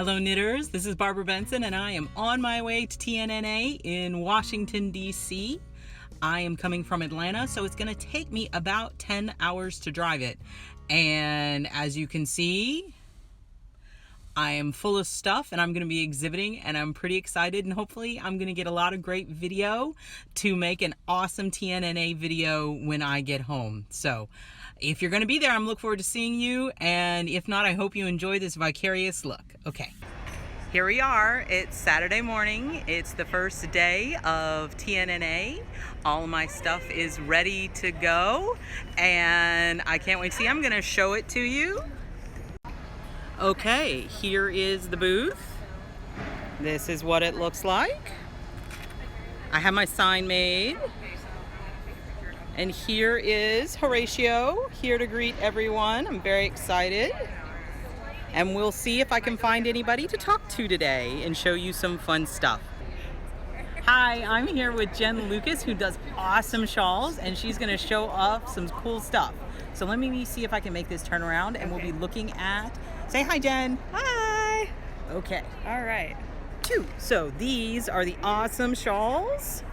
Hello knitters, this is Barbara Benson and I am on my way to TNNA in Washington, D.C. I am coming from Atlanta, so it's going to take me about 10 hours to drive it. And as you can see, I am full of stuff and I'm going to be exhibiting and I'm pretty excited, and hopefully I'm going to get a lot of great video to make an awesome TNNA video when I get home. So if you're going to be there, I'm looking forward to seeing you, and if not, I hope you enjoy this vicarious look. Okay, here we are. It's Saturday morning. It's the first day of TNNA. All of my stuff is ready to go and I can't wait to see. I'm going to show it to you. Okay, here is the booth. This is what it looks like. I have my sign made. And here is Horatio, here to greet everyone. I'm very excited. And we'll see if I can find anybody to talk to today and show you some fun stuff. Hi, I'm here with Jen Lucas, who does awesome shawls, and she's gonna show off some cool stuff. So let me see if I can make this turn around, and we'll be looking at, say hi, Jen. Hi. Okay. All right. So these are the awesome shawls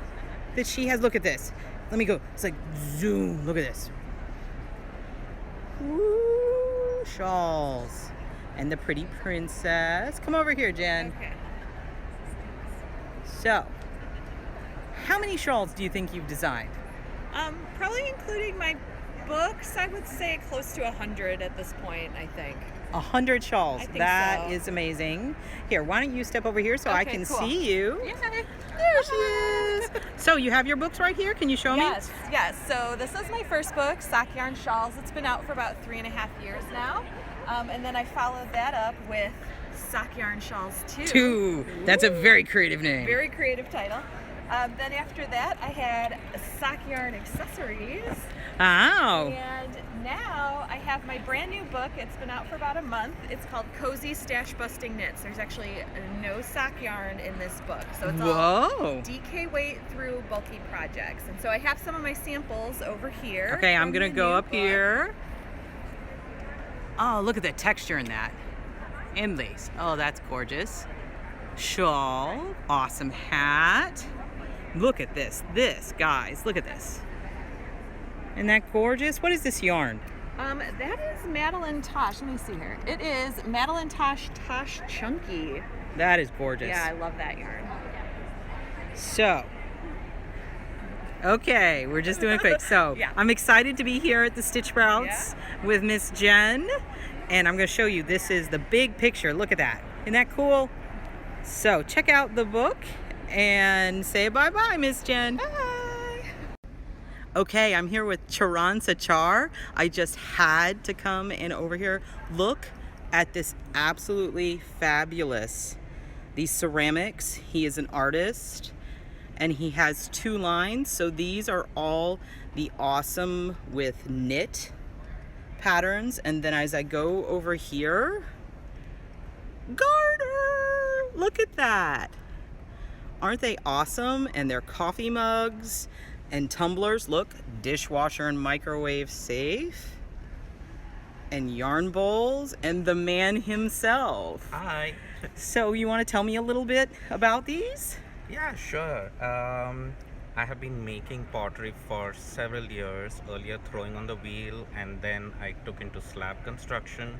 that she has. Look at this. Let me go. It's like zoom. Look at this. Woo, shawls. And the pretty princess. Come over here, Jen. Okay. So, how many shawls do you think you've designed? Probably including my books, I would say close to 100 at this point, I think. 100 shawls. I think That so. is amazing. Here, why don't you step over here so I Okay, can cool. see you. Yeah. There she is. So you have your books right here. Can you show me? Yes. So this is my first book, Sock Yarn Shawls. It's been out for about 3.5 years now. And then I followed that up with Sock Yarn Shawls 2. 2. That's a very creative name. Very creative title. Then after that, I had Sock Yarn Accessories. Wow. And now I have my brand new book. It's been out for about a month. It's called Cozy Stash Busting Knits. There's actually no sock yarn in this book. So it's all DK weight through bulky projects. And so I have some of my samples over here. Okay, I'm going to go up book. here. Oh, look at the texture in that. And lace. Oh, that's gorgeous. Shawl. Awesome hat. Look at this. Guys, look at this. Isn't that gorgeous? What is this yarn? That is Madeline Tosh. Let me see here. It is Madeline Tosh Chunky. That is gorgeous. Yeah, I love that yarn. So, okay, we're just doing it quick. So, Yeah. I'm excited to be here at the Stitch Sprouts with Miss Jen. And I'm going to show you, this is the big picture. Look at that. Isn't that cool? So, check out the book and say bye-bye, Miss Jen. Bye. Okay, I'm here with Turanza Char. I just had to come in over here. Look at this absolutely fabulous, these ceramics. He is an artist and he has 2 lines. So these are all the awesome with knit patterns. And then as I go over here, garter, look at that. Aren't they awesome? And they're coffee mugs and tumblers. Look, dishwasher and microwave safe, and yarn bowls, and the man himself. Hi. So you want to tell me a little bit about these? Yeah, sure. I have been making pottery for several years, earlier throwing on the wheel, and then I took into slab construction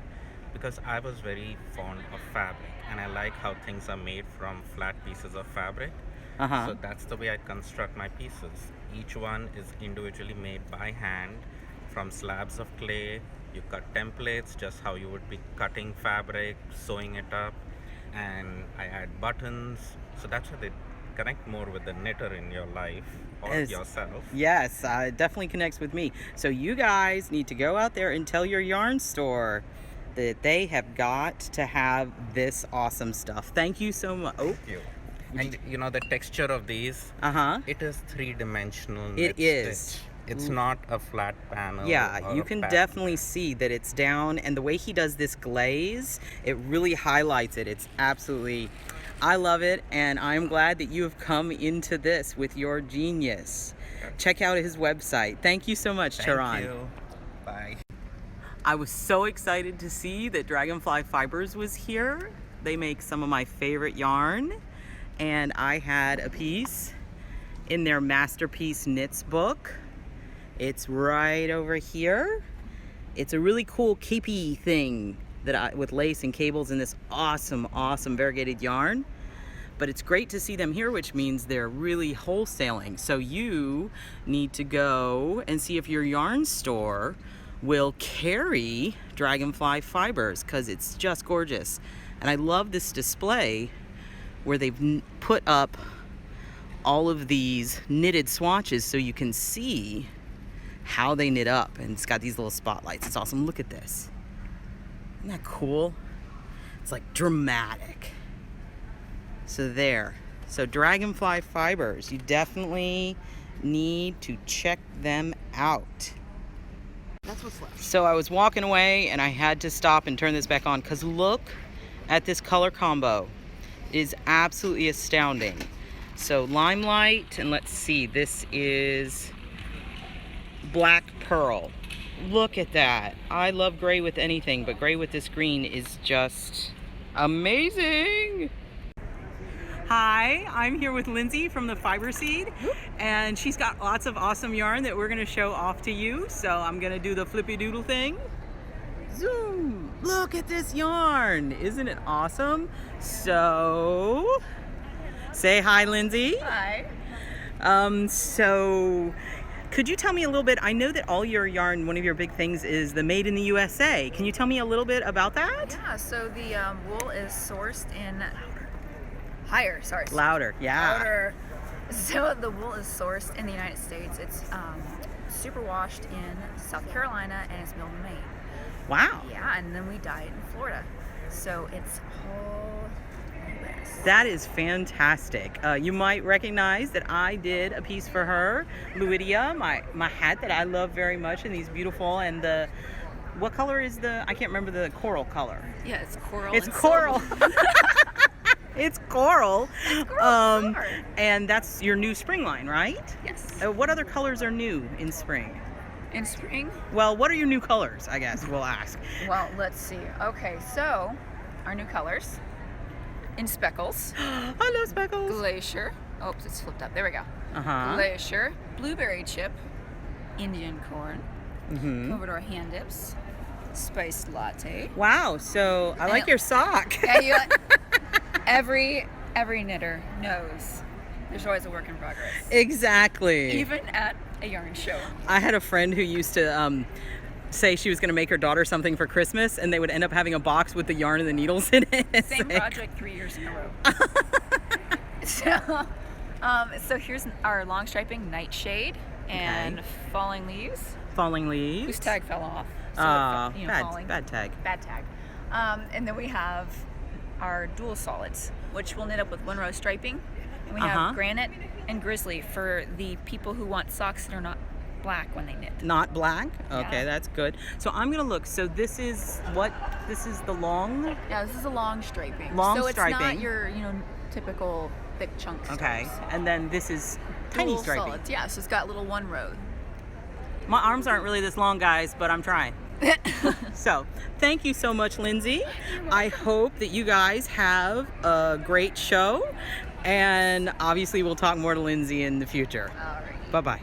because I was very fond of fabric and I like how things are made from flat pieces of fabric. So that's the way I construct my pieces. Each one is individually made by hand from slabs of clay. You cut templates just how you would be cutting fabric, sewing it up, and I add buttons. So that's how they connect more with the knitter in your life or yourself. Yes, it definitely connects with me. So you guys need to go out there and tell your yarn store that they have got to have this awesome stuff. Thank you so much. Oh. Thank you. And you know the texture of these, it is 3-dimensional knit It is. stitch. It's not a flat panel. Yeah, or you a can pattern. definitely see that it's down, and the way he does this glaze, it really highlights it. It's absolutely, I love it, and I'm glad that you have come into this with your genius. Check out his website. Thank you so much, Turan. Thank you. Bye. I was so excited to see that Dragonfly Fibers was here. They make some of my favorite yarn, and I had a piece in their Masterpiece Knits book. It's right over here. It's a really cool capey thing with lace and cables and this awesome variegated yarn. But it's great to see them here, which means they're really wholesaling. So you need to go and see if your yarn store will carry Dragonfly fibers, because it's just gorgeous. And I love this display where they've put up all of these knitted swatches so you can see how they knit up. And it's got these little spotlights. It's awesome. Look at this. Isn't that cool? It's like dramatic. So there. So Dragonfly fibers, you definitely need to check them out. That's what's left. So I was walking away and I had to stop and turn this back on, because look at this color combo. It is absolutely astounding. So Limelight, and let's see, this is Black Pearl. Look at that. I love gray with anything, but gray with this green is just amazing. Hi, I'm here with Lindsay from the Fiber Seed, and she's got lots of awesome yarn that we're going to show off to you. So I'm going to do the flippy doodle thing. Zoom! Look at this yarn. Isn't it awesome? So say hi, Lindsay. Hi. So could you tell me a little bit? I know that all your yarn, one of your big things is the Made in the USA. Can you tell me a little bit about that? Yeah, so the wool is sourced in Louder, yeah. Louder. So the wool is sourced in the United States. It's super washed in South Carolina, and it's milled in Maine. Wow. Yeah, and then we dye it in Florida. So it's whole US. That is fantastic. You might recognize that I did a piece for her, LeWitt, my hat that I love very much, and these beautiful, and the, what color is the, I can't remember the coral color. Yeah, it's coral. It's and coral. silver. It's coral. Coral. And that's your new spring line, right? Yes. What other colors are new in spring? In spring? Well, what are your new colors, I guess we'll ask. Well, let's see. Okay, so our new colors. In speckles. I love speckles. Glacier. Oops, it's flipped up. There we go. Uh-huh. Glacier. Blueberry chip. Indian corn. Mm-hmm. Over to our hand dips. Spiced latte. Wow, so I like your sock. Yeah, every knitter knows there's always a work in progress. Exactly. Even at a yarn show. I had a friend who used to say she was going to make her daughter something for Christmas, and they would end up having a box with the yarn and the needles in it. Same project 3 years in a row. So here's our long striping Nightshade and Falling Leaves. Falling Leaves. Whose tag fell off. So bad tag. Bad tag. And then we have our dual solids, which we'll knit up with one row striping. And we have Granite and Grizzly for the people who want socks that are not black when they knit. Not black? Okay, Yeah. that's good. So I'm going to look. So this is what? This is the long? Yeah, this is a long striping. Long so striping. it's not your, typical thick chunk stripes. Okay. And then this is tiny Dual striping. solids. Yeah, so it's got little one row. My arms aren't really this long, guys, but I'm trying. So, thank you so much, Lindsay. I hope that you guys have a great show, and obviously we'll talk more to Lindsay in the future. Alrighty. Bye-bye.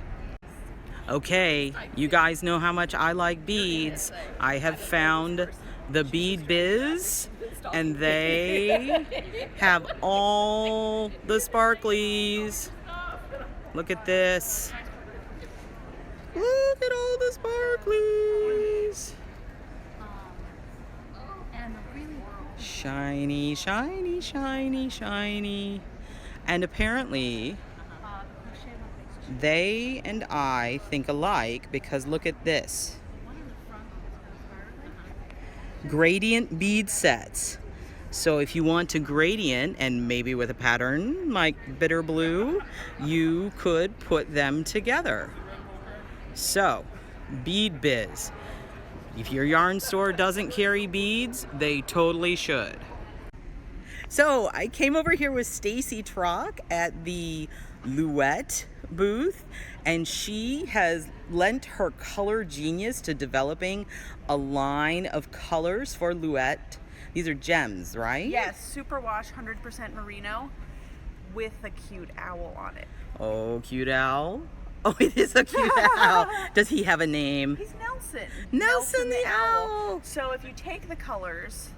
Okay, you guys know how much I like beads. I have found the Bead Biz, and they have all the sparklies. Look at this. Look at all the sparklies. Shiny, shiny, shiny, shiny. And apparently, they and I think alike, because look at this. Gradient bead sets. So if you want to gradient, and maybe with a pattern like bitter blue, you could put them together. So, Bead Biz. If your yarn store doesn't carry beads, they totally should. So, I came over here with Stacy Trock at the LeWitt booth, and she has lent her color genius to developing a line of colors for LeWitt These are gems, right? Yes, superwash 100% merino with a cute owl on it. Oh, cute owl. Oh, it is a cute owl. Does he have a name? He's Nelson. Nelson the owl. So if you take the colors,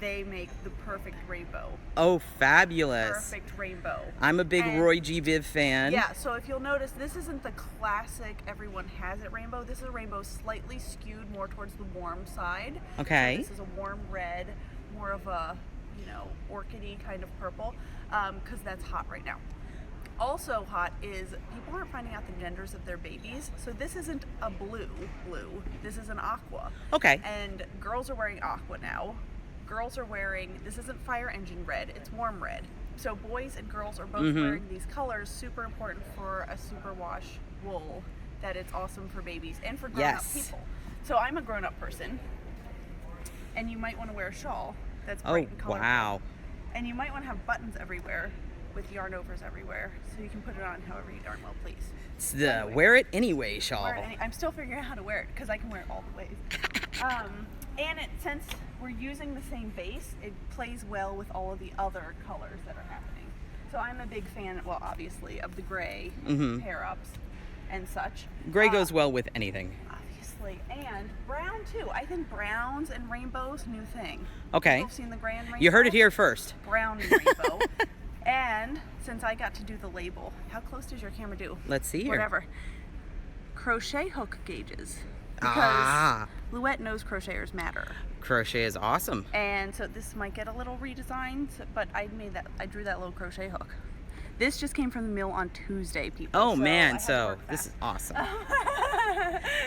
they make the perfect rainbow. Oh, fabulous. Perfect rainbow. I'm a big Roy G. Biv fan. Yeah, so if you'll notice, this isn't the classic everyone has it rainbow. This is a rainbow slightly skewed more towards the warm side. Okay. So this is a warm red, more of a, you know, orchidy kind of purple, because that's hot right now. Also hot is people aren't finding out the genders of their babies. So this isn't a blue, this is an aqua. Okay. And girls are wearing aqua now. Girls are wearing, this isn't fire engine red, it's warm red. So boys and girls are both wearing these colors, super important for a superwash wool, that it's awesome for babies and for grown-up people. So I'm a grown-up person, and you might want to wear a shawl that's bright and colorful. Wow. And you might want to have buttons everywhere with yarn overs everywhere, so you can put it on however you darn well please. It's the wear it anyway shawl. I'm still figuring out how to wear it because I can wear it all the ways. And since we're using the same base, it plays well with all of the other colors that are happening. So I'm a big fan, well, obviously, of the gray pair-ups and such. Gray goes well with anything. Obviously, and brown too. I think browns and rainbows, new thing. Okay. You've seen the gray and rainbow? You heard it here first. Brown and rainbow. And since I got to do the label, how close does your camera do? Let's see here. Whatever. Crochet hook gauges. Because LeWitt knows crocheters matter. Crochet is awesome. And so this might get a little redesigned, but I drew that little crochet hook. This just came from the mill on Tuesday, people. Oh man, so this is awesome.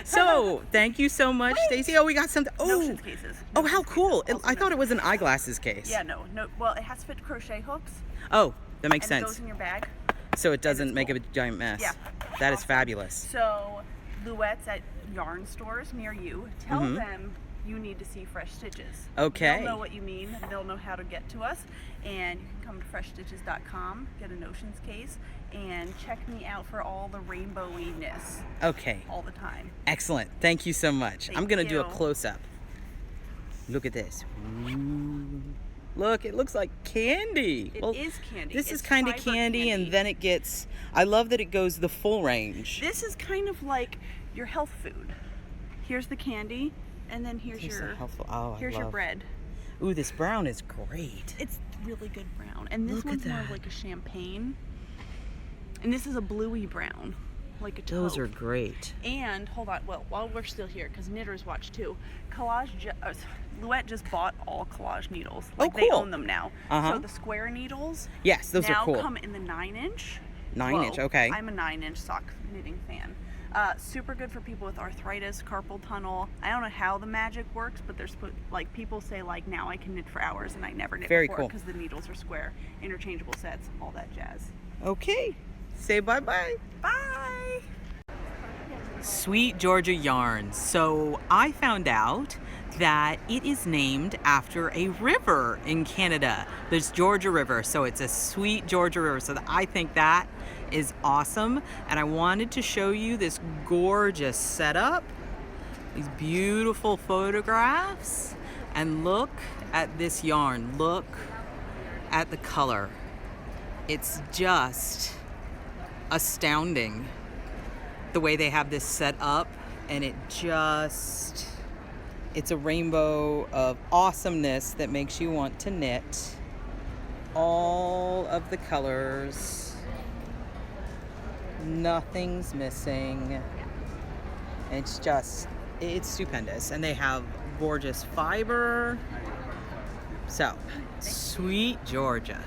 So thank you so much, Stacy. Oh, we got something. Oh, Notions cases. Oh, how cool! Cases. I thought it was an eyeglasses case. Yeah, no. Well, it has to fit crochet hooks. Oh, that makes and sense. It goes in your bag. So it doesn't make a giant mess. Yeah. That is fabulous. So, LeWitt's at yarn stores near you. Tell them you need to see Fresh Stitches. Okay. They'll know what you mean. They'll know how to get to us. And you can come to freshstitches.com, get a Notions case, and check me out for all the rainbowy-ness. Okay. All the time. Excellent. Thank you so much. I'm going to do a you. close-up. Look at this. Ooh. Look, it looks like candy. It is candy. This is It's kind of fiber candy, and then it gets, I love that it goes the full range. This is kind of like your health food. Here's the candy, and then here's your bread. Ooh, this brown is great. It's really good brown. And this Look one's at more of that. like a champagne. And this is a bluey brown, like a taupe. Those are great. And, hold on, well, while we're still here, because knitters watch too, LeWitt just bought all collage needles. Like, cool. They own them now. Uh-huh. So the square needles Yes, those now are cool. come in the 9-inch. 9-inch, okay. I'm a 9-inch sock knitting fan. Super good for people with arthritis, carpal tunnel. I don't know how the magic works, but there's like people say like now I can knit for hours and I never knit Very before cool. because the needles are square, interchangeable sets, all that jazz. Okay. Say bye-bye. Bye. Sweet Georgia yarns. So I found out that it is named after a river in Canada. There's Georgia River, so it's a Sweet Georgia River. So I think that is awesome. And I wanted to show you this gorgeous setup, these beautiful photographs, and look at this yarn. Look at the color. It's just astounding the way they have this set up, and it's a rainbow of awesomeness that makes you want to knit. All of the colors, nothing's missing. It's stupendous, and they have gorgeous fiber. So, Sweet Georgia.